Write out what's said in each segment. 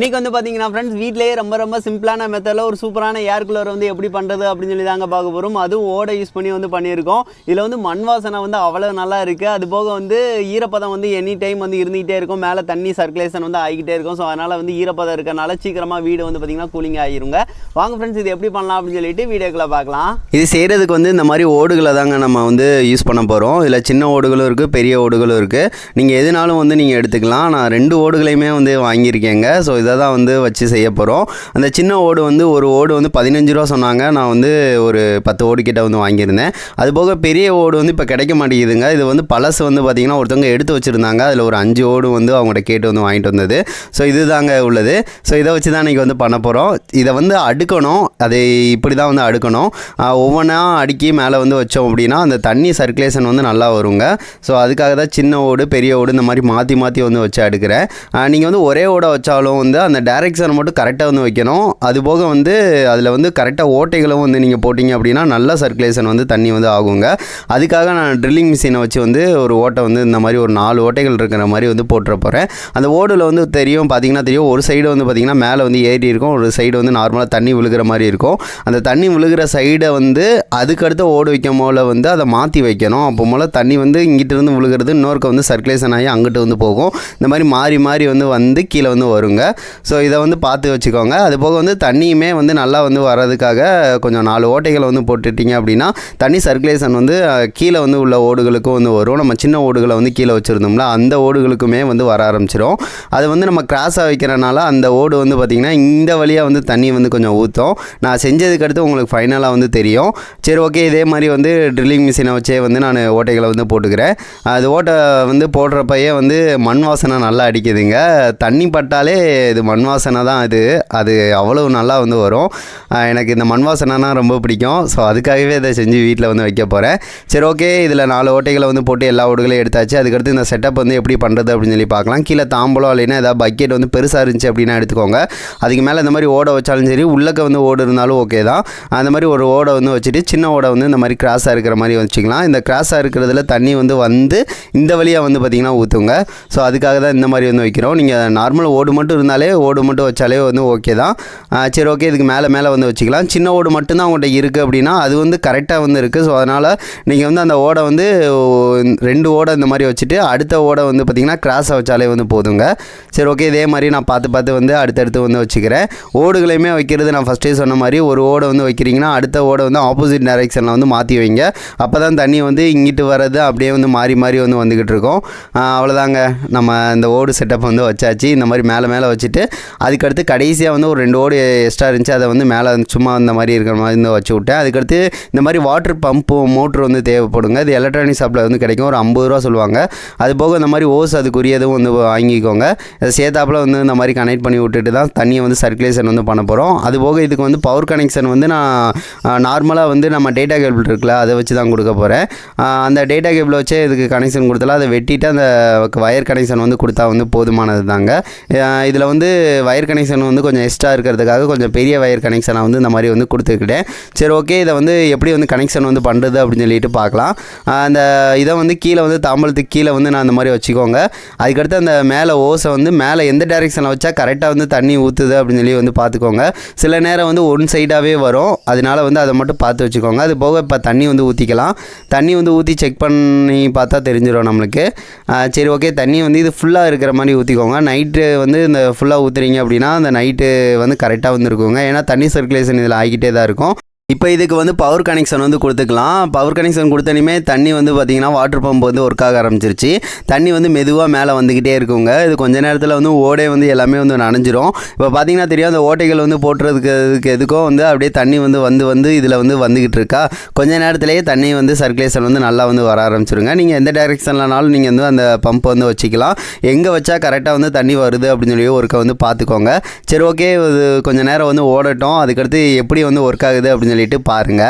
இன்றைக்கி வந்து பார்த்தீங்கன்னா ஃப்ரெண்ட்ஸ் வீட்டிலேயே ரொம்ப சிம்பிளான மெத்தடில் ஒரு சூப்பரான ஏர் கூலர் வந்து எப்படி பண்ணுறது அப்படின்னு சொல்லி தாங்க பார்க்க போகிறோம். அதுவும் ஓடை யூஸ் பண்ணி வந்து பண்ணியிருக்கோம். இதில் வந்து மண் வாசனை வந்து அவ்வளோ நல்லா இருக்குது. அது போக வந்து ஈரப்பதம் வந்து எனி டைம் வந்து இருந்துகிட்டே இருக்கும். மேலே தண்ணி சர்க்குலேஷன் வந்து ஆகிக்கிட்டே இருக்கும். ஸோ அதனால் வந்து ஈரப்பதம் இருக்கிறனால சீக்கிரமாக வீடு வந்து பார்த்திங்கன்னா கூலிங் ஆகிருங்க. வாங்க ஃப்ரெண்ட்ஸ் இது எப்படி பண்ணலாம் அப்படின்னு சொல்லிட்டு வீடியோக்குள்ளே பார்க்கலாம். இது செய்கிறதுக்கு வந்து இந்த மாதிரி ஓடுகளை தாங்க நம்ம வந்து யூஸ் பண்ண போகிறோம். இதில் சின்ன ஓடுகளும் இருக்குது, பெரிய ஓடுகளும் இருக்குது. நீங்கள் எதுனாலும் வந்து நீங்கள் எடுத்துக்கலாம். நான் 2 ஓடுகளையுமே வந்து வாங்கியிருக்கேங்க. ஸோ இதை தான் வந்து வச்சு செய்ய போகிறோம். அந்த சின்ன ஓடு வந்து ஒரு ஓடு வந்து 15 ரூபா சொன்னாங்க. நான் வந்து ஒரு 10 ஓடு கிட்ட வந்து வாங்கியிருந்தேன். அதுபோக பெரிய ஓடு வந்து இப்போ கிடைக்க மாட்டேங்குதுங்க. இது வந்து பழசு வந்து பார்த்திங்கன்னா ஒருத்தவங்க எடுத்து வச்சுருந்தாங்க. அதில் ஒரு 5 ஓடு வந்து அவங்கள்ட்ட கேட்டு வந்து வாங்கிட்டு வந்தது. ஸோ இது தாங்க உள்ளது. ஸோ இதை வச்சு தான் இன்றைக்கி வந்து பண்ண போகிறோம். இதை வந்து அடுக்கணும். அதை இப்படி தான் வந்து அடுக்கணும். ஒவ்வொன்றா அடுக்கி மேலே வந்து வச்சோம் அப்படின்னா அந்த தண்ணி சர்க்குலேஷன் வந்து நல்லா வருங்க. ஸோ அதுக்காக தான் சின்ன ஓடு பெரிய ஓடு இந்த மாதிரி மாற்றி வந்து வச்சு அடுக்கிறேன். நீங்கள் வந்து ஒரே ஓடை வச்சாலும் வந்து அந்த டைரெக்ஷனை மட்டும் கரெக்டாக வந்து வைக்கணும். அதுபோக வந்து அதில் வந்து கரெக்டாக ஓட்டைகளும் வந்து நீங்கள் போட்டிங்க அப்படின்னா நல்ல சர்க்குலேஷன் வந்து தண்ணி வந்து ஆகுங்க. அதுக்காக நான் ட்ரில்லிங் மிஷினை வச்சு வந்து ஒரு ஓட்டை வந்து இந்த மாதிரி ஒரு 4 ஓட்டைகள் இருக்கிற மாதிரி வந்து போட்டுற போகிறேன். அந்த ஓடில் வந்து பார்த்தீங்கன்னா தெரியும் ஒரு சைடு வந்து பார்த்திங்கன்னா மேலே வந்து ஏறி இருக்கும், ஒரு சைடு வந்து நார்மலாக தண்ணி விழுகிற மாதிரி இருக்கும். அந்த தண்ணி விழுகிற சைடை வந்து அதுக்கடுத்த ஓடு வைக்கும் போல் வந்து அதை மாற்றி வைக்கணும். அப்போ போல் தண்ணி வந்து இங்கிட்டிருந்து விழுகிறது இன்னொருக்கு வந்து சர்க்குலேஷன் ஆகி அங்கிட்டு வந்து போகும். இந்த மாதிரி மாறி வந்து கீழே வந்து வருங்க. ஸோ இதை வந்து பார்த்து வச்சுக்கோங்க. அதுபோக வந்து தண்ணியுமே வந்து நல்லா வந்து வர்றதுக்காக கொஞ்சம் 4 ஓட்டைகளை வந்து போட்டுட்டிங்க அப்படின்னா தண்ணி சர்க்குலேஷன் வந்து கீழே வந்து உள்ள ஓடுகளுக்கும் வந்து வரும். நம்ம சின்ன ஓடுகளை வந்து கீழே வச்சுருந்தோம்ல அந்த ஓடுகளுக்குமே வந்து வர ஆரம்பிச்சிடும். அது வந்து நம்ம கிராஸாக வைக்கிறனால அந்த ஓடு வந்து பார்த்திங்கன்னா இந்த வழியாக வந்து தண்ணி வந்து கொஞ்சம் ஊற்றும். நான் செஞ்சதுக்கடுத்து உங்களுக்கு ஃபைனலாக வந்து தெரியும். சரி ஓகே, இதே மாதிரி வந்து ட்ரில்லிங் மிஷினை வச்சே வந்து நான் ஓட்டைகளை வந்து போட்டுக்கிறேன். அது ஓட்டை வந்து போடுறப்பயே வந்து மண் வாசனை நல்லா அடிக்குதுங்க. தண்ணி பட்டாலே இது மண் வாசனை தான். அது அவ்வளோ நல்லா வந்து வரும். எனக்கு இந்த மண் வாசனைனா ரொம்ப பிடிக்கும். ஸோ அதுக்காகவே இதை செஞ்சு வீட்டில் வந்து வைக்க போகிறேன். சரி ஓகே, இதில் 4 ஓட்டைகளை வந்து போட்டு எல்லா ஓடுகளையும் எடுத்தாச்சு. அதுக்கடுத்து இந்த செட்டப் வந்து எப்படி பண்ணுறது அப்படின்னு சொல்லி பார்க்கலாம். கீழே தாம்பலம் இல்லைன்னா ஏதாவது பக்கெட் வந்து பெருசாக இருந்துச்சு அப்படின்னா எடுத்துக்கோங்க. அதுக்கு மேலே இந்த மாதிரி ஓடை வச்சாலும் சரி, உள்ளக்க வந்து ஓடு இருந்தாலும் ஓகே தான். அந்த மாதிரி ஒரு ஓடை வந்து வச்சுட்டு சின்ன ஓடை வந்து இந்த மாதிரி கிராஸாக இருக்கிற மாதிரி வச்சுக்கலாம். இந்த கிராஸாக இருக்கிறதுல தண்ணி வந்து இந்த வழியாக வந்து பார்த்திங்கன்னா ஊற்றுங்க. ஸோ அதுக்காக தான் இந்த மாதிரி வந்து வைக்கிறோம். நீங்கள் நார்மல் ஓடு மட்டும் வச்சாலே வந்து ஓகே தான். சரி ஓகே, இதுக்கு மேலே வந்து வச்சுக்கலாம். சின்ன ஓடு மட்டும்தான் உங்கள்கிட்ட இருக்குது அப்படின்னா அது வந்து கரெக்டாக வந்து இருக்குது. ஸோ அதனால் நீங்கள் வந்து அந்த ஓடை வந்து 2 ஓடை இந்த மாதிரி வச்சுட்டு அடுத்த ஓடை வந்து பார்த்திங்கன்னா கிராஸாக வச்சாலே வந்து போதுங்க. சரி ஓகே, இதே மாதிரி நான் பார்த்து வந்து அடுத்தடுத்து வந்து வச்சுக்கிறேன். ஓடுகளையுமே வைக்கிறது நான் ஃபஸ்ட்டே சொன்ன மாதிரி ஒரு ஓடை வந்து வைக்கிறீங்கன்னா அடுத்த ஓடை வந்து ஆப்போசிட் டைரெக்ஷனில் வந்து மாற்றி வைங்க. அப்போ தான் தண்ணி வந்து இங்கிட்டு வர்றது அப்படியே வந்து மாறி வந்து வந்துக்கிட்டு இருக்கும். அவ்வளோதாங்க, நம்ம இந்த ஓடு செட்டப் வந்து வச்சாச்சு. இந்த மாதிரி மேலே வச்சுட்டு அதுக்கடுத்து கடைசியாக வந்து ஒரு 2 ஓடு எக்ஸ்ட்ரா இருந்துச்சு. அதை வந்து மேலே சும்மா இந்த மாதிரி இருக்கிற மாதிரி வந்து வச்சு விட்டேன். அதுக்கடுத்து இந்த மாதிரி வாட்டர் பம்பு மோட்ரு வந்து தேவைப்படுங்க. இது எலக்ட்ரானிக் ஷாப்பில் வந்து கிடைக்கும். ஒரு 50 ரூபா சொல்லுவாங்க. அது போக இந்த மாதிரி ஓஸ் அதுக்குரியதும் வந்து வாங்கிக்கோங்க. அதை சேர்த்தாப்பில் வந்து இந்த மாதிரி கனெக்ட் பண்ணி விட்டுட்டு தான் தண்ணியை வந்து சர்க்குலேஷன் வந்து பண்ண போகிறோம். அது போக இதுக்கு வந்து பவர் கனெக்ஷன் வந்து நான் நார்மலாக வந்து நம்ம டேட்டா கேபிள் இருக்குல்ல அதை வச்சு தான் கொடுக்க போகிறேன். அந்த டேட்டா கேபிளை வச்சே இதுக்கு கனெக்ஷன் கொடுத்தாலும் அதை வெட்டிட்டு அந்த வயர் கனெக்ஷன் வந்து கொடுத்தா வந்து போதுமானது தாங்க. இதில் வந்து வயர் கனெக்ஷன் வந்து கொஞ்சம் எக்ஸ்ட்ரா இருக்கிறதுக்காக கொஞ்சம் பெரிய வயர் கனெக்ஷனை வந்து இந்த மாதிரி வந்து கொடுத்துக்கிட்டேன். சரி ஓகே, இதை வந்து எப்படி வந்து கனெக்ஷன் வந்து பண்ணுறது அப்படின்னு சொல்லிட்டு பார்க்கலாம். அந்த இதை வந்து கீழே வந்து தாம்பலத்துக்கு கீழே வந்து நான் அந்த மாதிரி வச்சுக்கோங்க. அதுக்கடுத்து அந்த மேலே ஓஸை வந்து மேலே எந்த டைரெக்ஷனில் வச்சா கரெக்டாக வந்து தண்ணி ஊற்றுது அப்படின்னு சொல்லி பார்த்துக்கோங்க. சில நேரம் வந்து ஒன் சைடாகவே வரும். அதனால வந்து அதை மட்டும் பார்த்து வச்சுக்கோங்க. அது போக இப்போ தண்ணி வந்து ஊற்றிக்கலாம். தண்ணி வந்து ஊற்றி செக் பண்ணி பார்த்தா தெரிஞ்சிடும் நம்மளுக்கு. சரி ஓகே, தண்ணி வந்து இது ஃபுல்லாக இருக்கிற மாதிரி ஊற்றிக்கோங்க. நைட்டு வந்து இந்த ஃபுல்லாக ஊற்றுறீங்க அப்படின்னா அந்த நைட்டு வந்து கரெக்டாக வந்து இருக்குங்க. ஏன்னா தண்ணி சர்க்குலேஷன் இதில் ஆகிக்கிட்டே தான் இருக்கும். இப்போ இதுக்கு வந்து பவர் கனெக்ஷன் வந்து கொடுத்துக்கலாம். பவர் கனெக்ஷன் கொடுத்தனையுமே தண்ணி வந்து பார்த்திங்கன்னா வாட்டர் பம்ப் வந்து ஒர்க் ஆக ஆரம்பிச்சிருச்சு. தண்ணி வந்து மெதுவாக மேலே வந்துக்கிட்டே இருக்குங்க. இது கொஞ்ச நேரத்தில் வந்து ஓடே வந்து எல்லாமே வந்து நனைஞ்சிரும். இப்போ பார்த்திங்கன்னா தெரியும் அந்த ஓட்டைகள் வந்து போட்டுறதுக்கு எதுக்கும் வந்து அப்படியே தண்ணி வந்து இதில் வந்து வந்துக்கிட்டு இருக்கா. கொஞ்ச நேரத்திலேயே தண்ணி வந்து சர்க்குலேஷன் வந்து நல்லா வந்து வர ஆரம்பிச்சிருங்க. நீங்கள் எந்த டைரெக்ஷன்லனாலும் நீங்கள் வந்து அந்த பம்ப் வந்து வச்சுக்கலாம். எங்கே வச்சா கரெக்டாக வந்து தண்ணி வருது அப்படின்னு சொல்லி ஒர்க்கை வந்து பார்த்துக்கோங்க. சரி ஓகே, இது கொஞ்சம் நேரம் வந்து ஓடட்டும். அதுக்கடுத்து எப்படி வந்து ஒர்க் ஆகுது அப்படின்னு சொல்லிட்டு பாருங்க.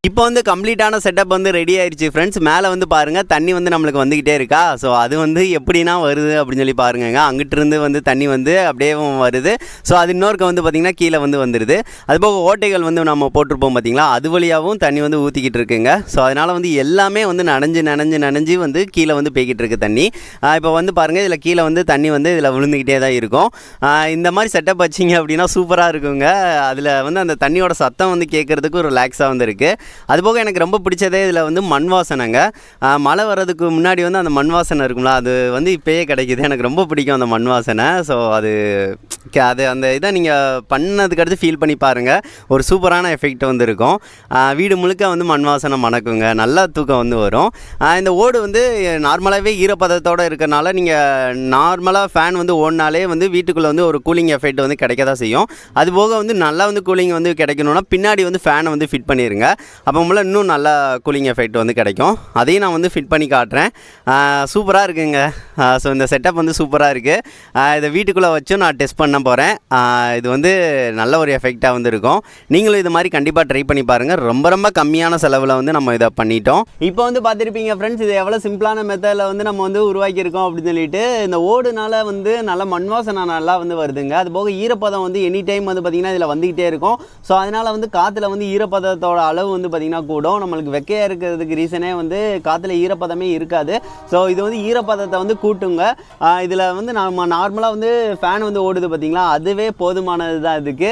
இப்போ வந்து கம்ப்ளீட்டான செட்டப் வந்து ரெடி ஆயிடுச்சு ஃப்ரெண்ட்ஸ். மேலே வந்து பாருங்கள் தண்ணி வந்து நம்மளுக்கு வந்துக்கிட்டே இருக்கா. ஸோ அது வந்து எப்படின்னா வருது அப்படின்னு சொல்லி பாருங்கங்க. அங்கிட்டிருந்து வந்து தண்ணி வந்து அப்படியே வருது. ஸோ அது இன்னொருக்க வந்து பார்த்திங்கன்னா கீழே வந்து வந்துடுது. அதுபோக ஓட்டைகள் வந்து நம்ம போட்டிருப்போம் பார்த்திங்களா, அது வழியாகவும் தண்ணி வந்து ஊற்றிக்கிட்டு இருக்குங்க. ஸோ அதனால் வந்து எல்லாமே வந்து நனைஞ்சு வந்து கீழே வந்து போய்கிட்டு இருக்குது தண்ணி. இப்போ வந்து பாருங்கள் இதில் கீழே வந்து தண்ணி வந்து இதில் விழுந்துக்கிட்டே தான் இருக்கும். இந்த மாதிரி செட்டப் வச்சிங்க அப்படின்னா சூப்பராக இருக்குங்க. அதில் வந்து அந்த தண்ணியோட சத்தம் வந்து கேட்குறதுக்கு ஒரு ரிலாக்ஸாக வந்து இருக்குது. அதுபோக எனக்கு ரொம்ப பிடிச்சதே இதில் வந்து மண் வாசனைங்க. மழை வர்றதுக்கு முன்னாடி வந்து அந்த மண் வாசனை இருக்கும்ல, அது வந்து இப்போயே கிடைக்கிது. எனக்கு ரொம்ப பிடிக்கும் அந்த மண் வாசனை. ஸோ அது அந்த இதை நீங்கள் பண்ணதுக்கடுத்து ஃபீல் பண்ணி பாருங்கள், ஒரு சூப்பரான எஃபெக்ட் வந்து இருக்கும். வீடு முழுக்க வந்து மண் வாசனை மணக்குங்க, நல்லா தூக்கம் வந்து வரும். இந்த ஓடு வந்து நார்மலாகவே ஈரப்பதத்தோடு இருக்கிறனால நீங்கள் நார்மலாக ஃபேன் வந்து ஓடினாலே வந்து வீட்டுக்குள்ளே வந்து ஒரு கூலிங் எஃபெக்ட் வந்து கிடைக்க தான் செய்யும். அதுபோக வந்து நல்லா வந்து கூலிங் வந்து கிடைக்கணும்னா பின்னாடி வந்து ஃபேனை வந்து ஃபிட் பண்ணிடுங்க. அப்போ மூலம் இன்னும் நல்லா கூலிங் எஃபெக்ட் வந்து கிடைக்கும். அதையும் நான் வந்து ஃபிட் பண்ணி காட்டுறேன். சூப்பராக இருக்குங்க. ஸோ இந்த செட்டப் வந்து சூப்பராக இருக்குது. இதை வீட்டுக்குள்ளே வச்சும் நான் டெஸ்ட் பண்ண போகிறேன். இது வந்து நல்ல ஒரு எஃபெக்டாக வந்து இருக்கும். நீங்களும் இது மாதிரி கண்டிப்பாக ட்ரை பண்ணி பாருங்கள். ரொம்ப கம்மியான செலவில் வந்து நம்ம இதை பண்ணிட்டோம். இப்போ வந்து பார்த்துருப்பீங்க ஃப்ரெண்ட்ஸ், இது எவ்வளோ சிம்பிளான மெத்தடில் வந்து நம்ம வந்து உருவாக்கியிருக்கோம் அப்படின்னு சொல்லிட்டு. இந்த ஓடுனால வந்து நல்ல மண் வாசனை நல்லா வந்து வருதுங்க. அது போக ஈரப்பதம் வந்து எனி டைம் வந்து பார்த்திங்கன்னா இதில் வந்துக்கிட்டே இருக்கும். ஸோ அதனால் வந்து காற்றுல வந்து ஈரப்பதத்தோட அளவு வந்து பார்த்திங்கன்னா கூடும். நம்மளுக்கு வெக்கையாக இருக்கிறதுக்கு ரீசனே வந்து காற்றுல ஈரப்பதமே இருக்காது. ஸோ இது வந்து ஈரப்பதத்தை வந்து கூட்டுங்க. இதில் வந்து நம்ம நார்மலாக வந்து ஃபேன் வந்து ஓடுது பார்த்திங்களா, அதுவே போதுமானது தான் இதுக்கு.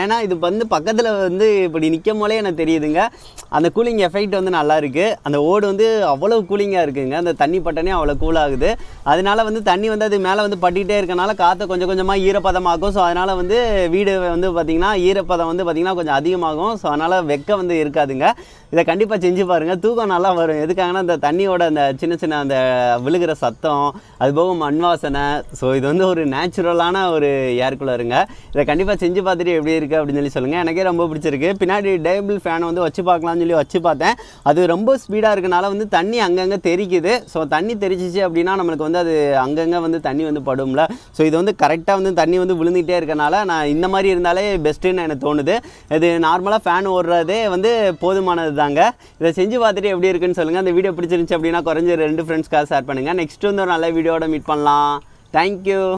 ஏன்னா இது வந்து பக்கத்தில் வந்து இப்படி நிற்கும் போலே எனக்கு தெரியுதுங்க, அந்த கூலிங் எஃபெக்ட் வந்து நல்லா இருக்குது. அந்த ஓடு வந்து அவ்வளோ கூலிங்காக இருக்குங்க. அந்த தண்ணி பட்டனே அவ்வளோ கூலாகுது. அதனால் வந்து தண்ணி வந்து அது மேலே வந்து பட்டிகிட்டே இருக்கனால காற்றை கொஞ்சம் கொஞ்சமாக ஈரப்பதமாகும். ஸோ அதனால் வந்து வீடு வந்து பார்த்திங்கன்னா ஈரப்பதம் வந்து பார்த்திங்கன்னா கொஞ்சம் அதிகமாகும். ஸோ அதனால் வெக்க வந்து இருக்காதுங்க. இதை கண்டிப்பாக செஞ்சு பாருங்கள், தூக்கம் நல்லா வரும். எதுக்காகனா அந்த தண்ணியோட அந்த சின்ன அந்த விழுகிற சத்தம், அதுபோக மண் வாசனை. ஸோ இது வந்து ஒரு நேச்சுரலான ஒரு ஏர் கூலருங்க. இதை கண்டிப்பாக செஞ்சு பார்த்துட்டு எப்படி இருக்குது அப்படின்னு சொல்லி சொல்லுங்கள். எனக்கே ரொம்ப பிடிச்சிருக்கு. பின்னாடி டேபிள் ஃபேனை வந்து வச்சு பார்க்கலாம்னு சொல்லி வச்சு பார்த்தேன். அது ரொம்ப ஸ்பீடாக இருக்கனால வந்து தண்ணி அங்கங்கே தெரிக்குது. ஸோ தண்ணி தெரிச்சிச்சு அப்படின்னா நம்மளுக்கு வந்து அது அங்கங்கே வந்து தண்ணி வந்து படும்ல. ஸோ இது வந்து கரெக்டாக வந்து தண்ணி வந்து விழுந்துகிட்டே இருக்கனால நான் இந்த மாதிரி இருந்தாலே பெஸ்ட்டுன்னு எனக்கு தோணுது. இது நார்மலாக ஃபேன் ஓடுறதே வந்து போதுமானது தாங்க. இதை செஞ்சு பார்த்துட்டு எப்படி இருக்குன்னு சொல்லுங்கள். அந்த வீடியோ பிடிச்சிருந்துச்சு அப்படின்னா குறைஞ்ச 2 ஃப்ரெண்ட்ஸ்க்காக ஷேர் பண்ணுங்கள். நெக்ஸ்ட் வந்து ஒரு நல்ல வீடியோட மீட் பண்ணலாம். தேங்க்யூ.